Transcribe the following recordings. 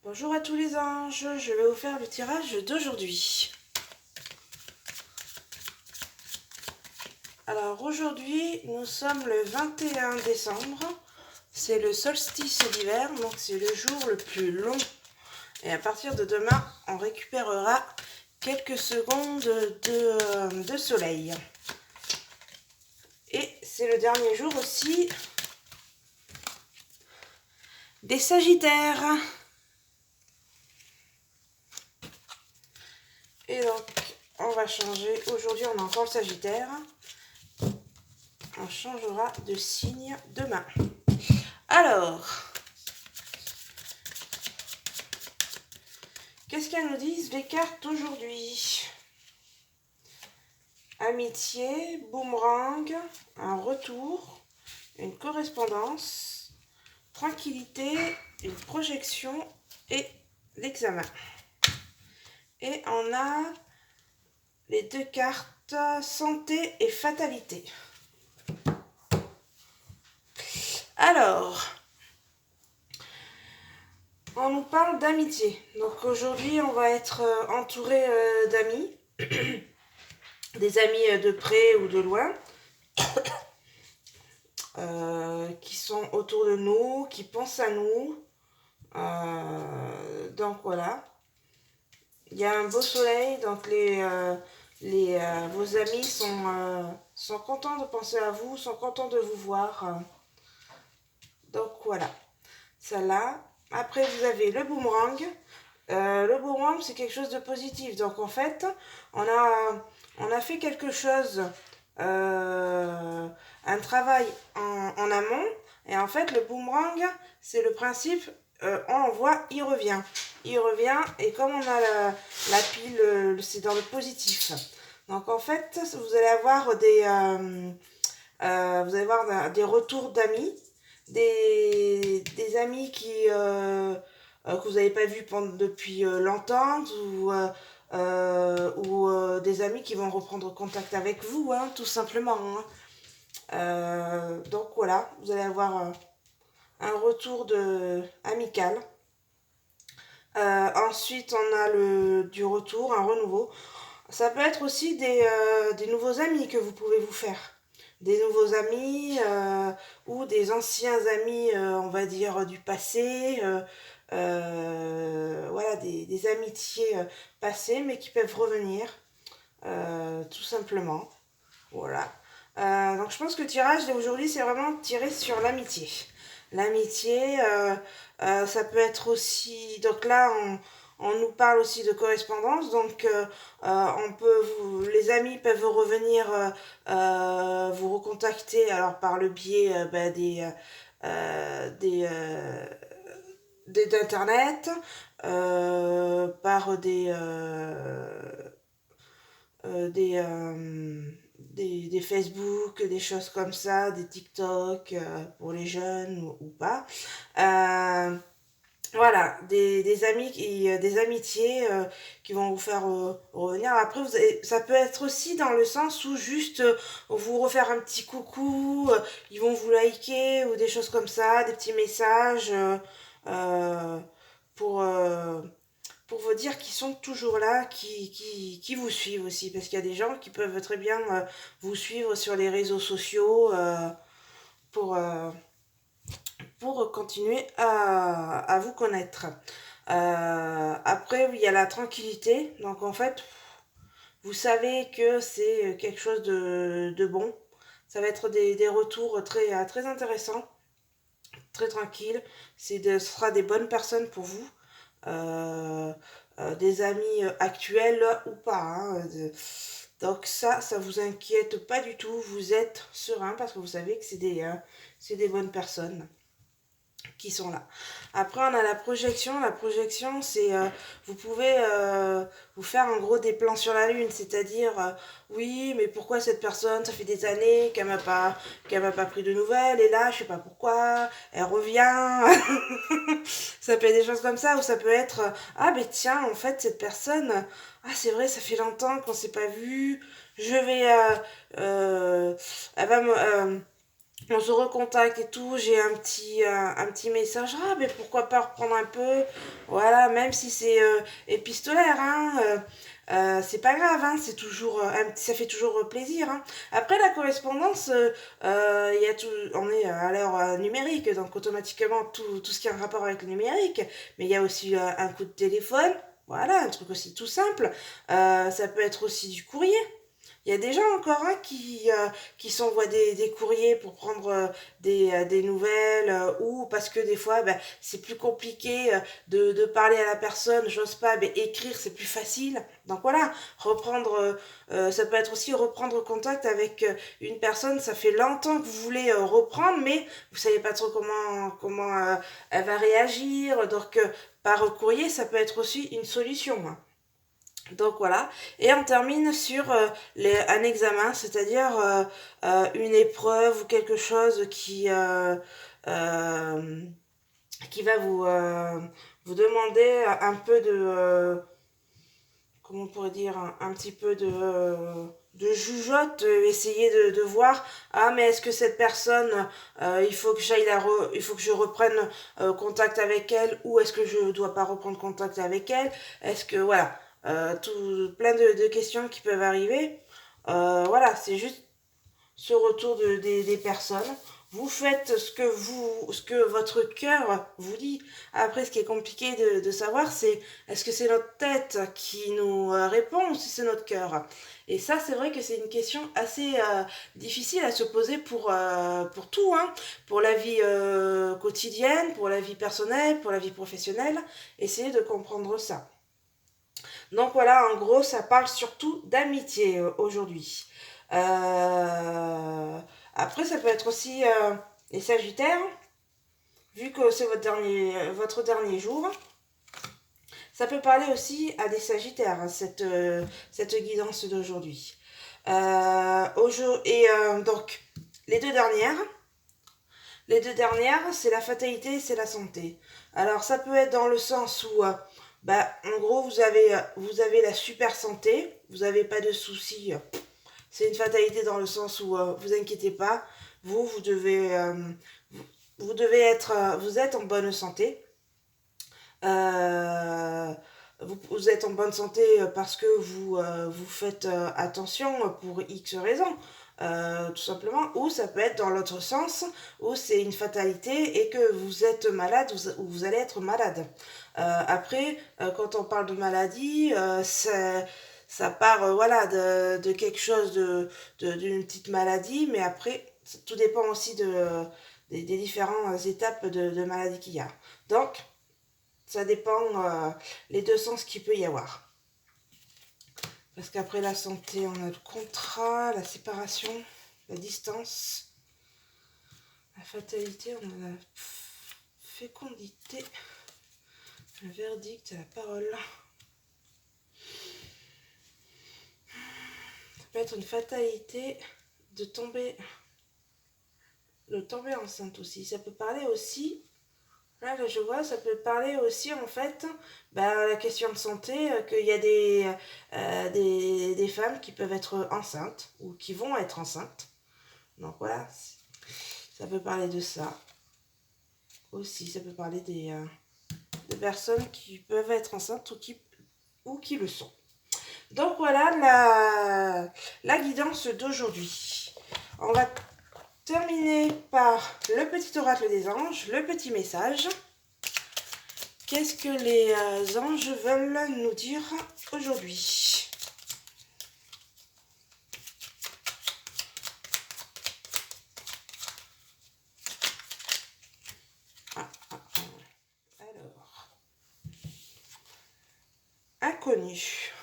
Bonjour à tous les anges, je vais vous faire le tirage d'aujourd'hui. Alors aujourd'hui, nous sommes le 21 décembre, c'est le solstice d'hiver, donc c'est le jour le plus long. Et à partir de demain, on récupérera quelques secondes de soleil. Et c'est le dernier jour aussi des Sagittaires. Et donc, on va changer. Aujourd'hui, on a encore le Sagittaire. On changera de signe demain. Alors, qu'est-ce qu'elles nous disent les cartes aujourd'hui? Amitié, boomerang, un retour, une correspondance, tranquillité, une projection et l'examen. Et on a les deux cartes santé et fatalité. Alors, on nous parle d'amitié. Donc aujourd'hui, on va être entouré d'amis, des amis de près ou de loin, qui sont autour de nous, qui pensent à nous. Donc voilà. Il y a un beau soleil, donc vos amis sont contents de penser à vous, sont contents de vous voir. Donc voilà, celle-là. Après, vous avez le boomerang. Le boomerang, c'est quelque chose de positif. Donc en fait, on a fait quelque chose, un travail en amont. Et en fait, le boomerang, c'est le principe, on l'envoie, il revient. Il revient et comme on a la pile, c'est dans le positif. Donc en fait, vous allez avoir des retours d'amis, des amis que vous n'avez pas vus depuis longtemps ou des amis qui vont reprendre contact avec vous, hein, tout simplement. Hein. Donc voilà, vous allez avoir un retour amical. Ensuite, on a du retour, un renouveau. Ça peut être aussi des nouveaux amis que vous pouvez vous faire. Des nouveaux amis ou des anciens amis, on va dire, du passé. Voilà, des amitiés passées, mais qui peuvent revenir, tout simplement. Voilà. Donc je pense que le tirage d'aujourd'hui, c'est vraiment tiré sur l'amitié. L'amitié, ça peut être aussi... Donc là, on nous parle aussi de correspondance. Donc les amis peuvent revenir vous recontacter alors par le biais d'internet, par des Facebook, des choses comme ça, des TikTok pour les jeunes ou pas. Voilà, des amis des amitiés qui vont vous faire revenir. Après, ça peut être aussi dans le sens où juste vous refaire un petit coucou, ils vont vous liker ou des choses comme ça, des petits messages euh, pour, euh, pour vous dire qu'ils sont toujours là, qui vous suivent aussi. Parce qu'il y a des gens qui peuvent très bien vous suivre sur les réseaux sociaux pour, euh, pour continuer à vous connaître. Après, il y a la tranquillité. Donc en fait, vous savez que c'est quelque chose de bon. Ça va être des retours très intéressants, très tranquilles. Ce sera des bonnes personnes pour vous. Euh, des amis actuels ou pas. Hein. Donc ça vous inquiète pas du tout. Vous êtes serein parce que vous savez que c'est des bonnes personnes qui sont là. Après, on a la projection. La projection, c'est vous pouvez vous faire en gros des plans sur la lune, c'est-à-dire oui, mais pourquoi cette personne, ça fait des années qu'elle m'a pas pris de nouvelles et là, je sais pas pourquoi, elle revient. Ça peut être des choses comme ça ou ça peut être ah ben tiens, en fait cette personne, ah c'est vrai, ça fait longtemps qu'on s'est pas vu. Je vais elle va me on se recontacte et tout, j'ai un petit message, ah mais pourquoi pas reprendre un peu, voilà, même si c'est épistolaire, hein, c'est pas grave, hein, c'est toujours, ça fait toujours plaisir, hein. Après la correspondance, il y a tout, on est à l'heure numérique, donc automatiquement tout ce qui a un rapport avec le numérique, mais il y a aussi un coup de téléphone, voilà, un truc aussi tout simple. Ça peut être aussi du courrier. Il y a des gens encore hein, qui s'envoient des courriers pour prendre des nouvelles ou parce que des fois ben, c'est plus compliqué de parler à la personne, j'ose pas, mais écrire c'est plus facile. Donc voilà, ça peut être aussi reprendre contact avec une personne, ça fait longtemps que vous voulez reprendre, mais vous savez pas trop comment elle va réagir. Donc par courrier, ça peut être aussi une solution, hein. Donc voilà, et on termine sur un examen, c'est-à-dire une épreuve ou quelque chose euh, qui va vous demander un peu comment on pourrait dire, un petit peu de jugeote, essayer de voir, ah mais est-ce que cette personne, il faut que il faut que je reprenne contact avec elle, ou est-ce que je dois pas reprendre contact avec elle, est-ce que, voilà, plein de questions qui peuvent arriver. Voilà, c'est juste ce retour des personnes. Vous faites ce que votre cœur vous dit. Après, ce qui est compliqué de savoir, c'est est-ce que c'est notre tête qui nous répond ou si c'est notre cœur. Et ça, c'est vrai que c'est une question assez difficile à se poser pour tout, hein. Pour la vie quotidienne, pour la vie personnelle, pour la vie professionnelle. Essayez de comprendre ça. Donc voilà, en gros, ça parle surtout d'amitié aujourd'hui. Euh, Après, ça peut être aussi les Sagittaires, vu que c'est votre dernier jour. Ça peut parler aussi à des Sagittaires, hein, cette guidance d'aujourd'hui. Donc, les deux dernières, c'est la fatalité et c'est la santé. Alors, ça peut être dans le sens où, bah, en gros, vous avez la super santé, vous n'avez pas de soucis. C'est une fatalité dans le sens où, vous inquiétez pas, vous devez, vous devez être, vous êtes en bonne santé. Euh, vous êtes en bonne santé parce que vous faites attention pour X raisons, tout simplement, ou ça peut être dans l'autre sens, où c'est une fatalité et que vous êtes malade ou vous allez être malade. Après, quand on parle de maladie, ça part voilà, de quelque chose d'une petite maladie, mais après, tout dépend aussi des différentes étapes de maladie qu'il y a. Donc, ça dépend les deux sens qu'il peut y avoir. Parce qu'après la santé, on a le contrat, la séparation, la distance, la fatalité, on a la fécondité, le verdict, la parole. Ça peut être une fatalité de tomber enceinte aussi. Ça peut parler aussi. Là, je vois, ça peut parler aussi en fait, bah, la question de santé, qu'il y a des femmes qui peuvent être enceintes ou qui vont être enceintes. Donc voilà, ça peut parler de ça. Aussi, ça peut parler des personnes qui peuvent être enceintes ou qui le sont. Donc voilà la guidance d'aujourd'hui. On va terminer par le petit oracle des anges, le petit message. Qu'est-ce que les anges veulent nous dire aujourd'hui? Alors, inconnu.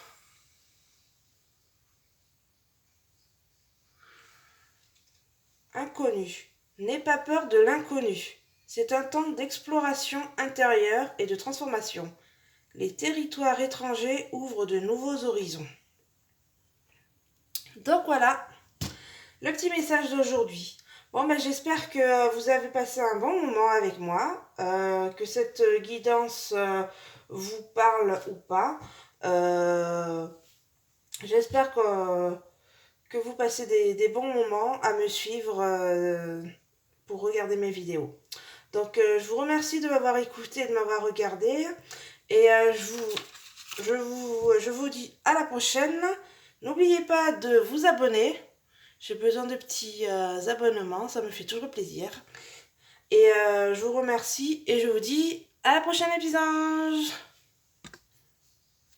Inconnu. N'aie pas peur de l'inconnu. C'est un temps d'exploration intérieure et de transformation. Les territoires étrangers ouvrent de nouveaux horizons. Donc voilà, le petit message d'aujourd'hui. Bon, ben, j'espère que vous avez passé un bon moment avec moi, que cette guidance vous parle ou pas. Euh, J'espère que vous passez des bons moments à me suivre pour regarder mes vidéos. Donc je vous remercie de m'avoir écouté et de m'avoir regardé. Et je vous dis à la prochaine. N'oubliez pas de vous abonner. J'ai besoin de petits abonnements, ça me fait toujours plaisir. Et je vous remercie et je vous dis à la prochaine épisode.